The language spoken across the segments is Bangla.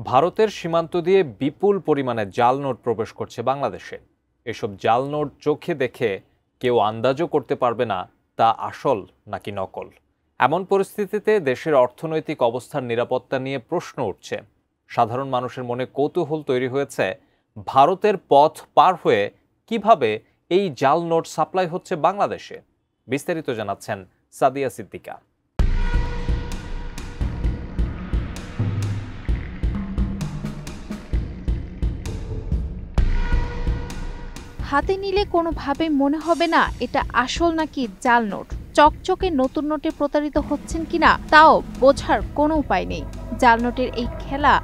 ভারতের সীমান্ত দিয়ে বিপুল পরিমাণে জাল নোট প্রবেশ করছে বাংলাদেশে। এসব জাল নোট চোখে দেখে কেউ আন্দাজও করতে পারবে না তা আসল নাকি নকল। এমন পরিস্থিতিতে দেশের অর্থনৈতিক অবস্থার নিরাপত্তা নিয়ে প্রশ্ন উঠছে। সাধারণ মানুষের মনে কৌতূহল তৈরি হয়েছে, ভারতের পথ পার হয়ে কিভাবে এই জাল নোট সাপ্লাই হচ্ছে বাংলাদেশে। বিস্তারিত জানাচ্ছেন সাদিয়া সিদ্দিকা। হাতে নিলে কোনোভাবে মনে হবে না এটা আসল নাকি জাল নোট। চকচকে নতুন নোটে প্রতারিত হচ্ছেন কিনা তাও বোঝার কোনো উপায় নেই। জাল নোটের এই খেলা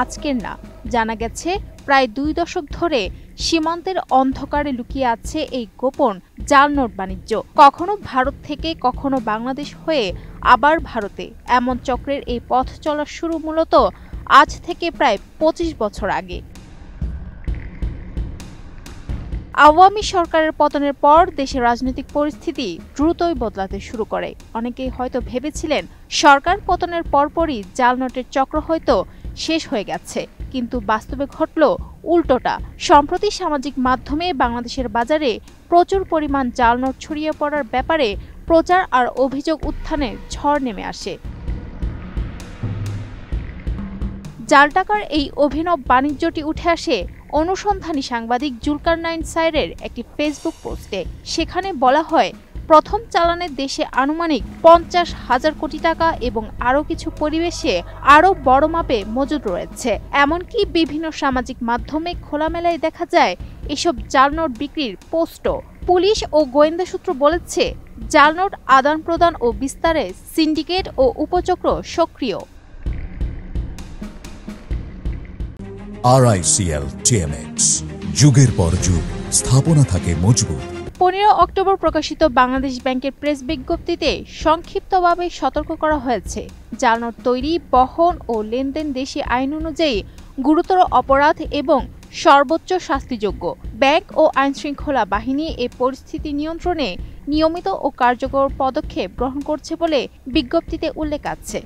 আজকের না, জানা গেছে প্রায় 2 দশক ধরে সীমান্তের অন্ধকারে লুকিয়ে আছে এই গোপন জাল নোট বাণিজ্য। কখনো ভারত থেকে, কখনো বাংলাদেশ হয়ে, আবার ভারতে। এমন চক্রের এই পথ চলা শুরু মূলত আজ থেকে প্রায় 25 বছর আগে। আওয়ামী সরকারের পতনের পর দেশের রাজনৈতিক পরিস্থিতি দ্রুতই বদলাতে শুরু করে। অনেকেই হয়তো ভেবেছিলেন সরকার পতনের পরপরই জাল নোটের চক্র হয়তো শেষ হয়ে গেছে, কিন্তু বাস্তবে ঘটল উল্টোটা। সম্প্রতি সামাজিক মাধ্যমে বাংলাদেশের বাজারে প্রচুর পরিমাণ জাল নোট ছড়িয়ে পড়ার ব্যাপারে প্রচার আর অভিযোগ উত্থানের ঝড় নেমে আসে। জাল টাকার এই অভিনব বাণিজ্যটি উঠে আসে অনুসন্ধানী সাংবাদিক জুলকারনাইন সাইরের একটি ফেসবুক পোস্টে। সেখানে বলা হয়, প্রথম চালানে দেশে আনুমানিক 50,000 কোটি টাকা এবং আরও কিছু পরিবেশে আরও বড় মাপে মজুদ রয়েছে। এমনকি বিভিন্ন সামাজিক মাধ্যমে খোলামেলায় দেখা যায় এসব জাল নোট বিক্রির পোস্টও। পুলিশ ও গোয়েন্দা সূত্র বলেছে, জাল নোট আদান প্রদান ও বিস্তারে সিন্ডিকেট ও উপচক্র সক্রিয়। RICL TMX, যুগের পর যুগ স্থাপনা থাকে মজবুত। 15 অক্টোবর প্রকাশিত বাংলাদেশ ব্যাংকের প্রেস বিজ্ঞপ্তিতে সংক্ষিপ্তভাবে সতর্ক করা হয়েছে, জাল নোট তৈরি, বহন ও লেনদেন দেশি আইন অনুযায়ী গুরুতর অপরাধ এবং সর্বোচ্চ শাস্তিযোগ্য। ব্যাংক ও আইনশৃঙ্খলা বাহিনী এই পরিস্থিতি নিয়ন্ত্রণে নিয়মিত ও কার্যকর পদক্ষেপ গ্রহণ করছে বলে বিজ্ঞপ্তিতে উল্লেখ আছে।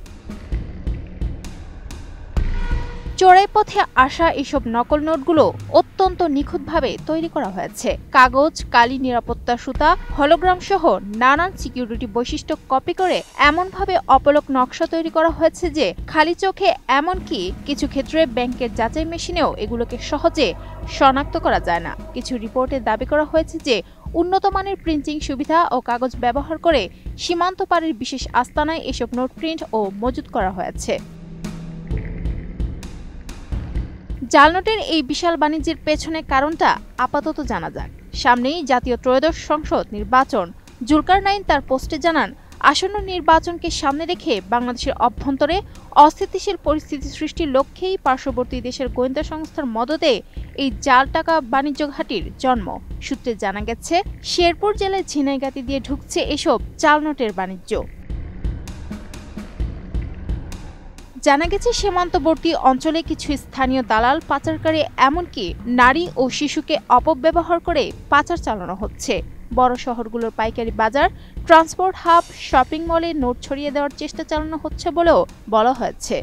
চোরাই পথে আসা এসব নকল নোটগুলো অত্যন্ত নিখুঁতভাবে তৈরি করা হয়েছে। কাগজ, কালি, নিরাপত্তা সুতা, হলোগ্রাম সহ নানান সিকিউরিটি বৈশিষ্ট্য কপি করে এমনভাবে অপলক নকশা তৈরি করা হয়েছে যে খালি চোখে, এমনকি কিছু ক্ষেত্রে ব্যাংকের যাচাই মেশিনেও এগুলোকে সহজে শনাক্ত করা যায় না। কিছু রিপোর্টে দাবি করা হয়েছে যে উন্নত মানের প্রিন্টিং সুবিধা ও কাগজ ব্যবহার করে সীমান্ত পারের বিশেষ আস্তানায় এসব নোট প্রিন্ট ও মজুত করা হয়েছে। জাল নোটের এই বিশাল বাণিজ্যের পেছনে কারণটা আপাতত জানা যাক। সামনেই জাতীয় ত্রয়োদশ সংসদ নির্বাচন। জুলকারনাইন তার পোস্টে জানান, আসন্ন নির্বাচনকে সামনে রেখে বাংলাদেশের অভ্যন্তরে অস্থিতিশীল পরিস্থিতি সৃষ্টির লক্ষ্যেই পার্শ্ববর্তী দেশের গোয়েন্দা সংস্থার মদদে এই জাল টাকা বাণিজ্য ঘাঁটির জন্ম। সূত্রে জানা গেছে, শেরপুর জেলায় ঝিনাইগাতি দিয়ে ঢুকছে এসব জাল নোটের বাণিজ্য। জানা গেছে, সীমান্তবর্তী অঞ্চলে কিছু স্থানীয় দালাল, পাচারকারী, এমনকি নারী ও শিশুকে অপব্যবহার করে পাচার চালানো হচ্ছে। বড় শহরগুলোর পাইকারি বাজার, ট্রান্সপোর্ট হাব, শপিং মলে নোট ছড়িয়ে দেওয়ার চেষ্টা চালানো হচ্ছে বলেও বলা হয়েছে।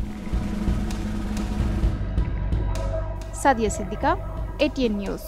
Sadia Siddika, ATN news.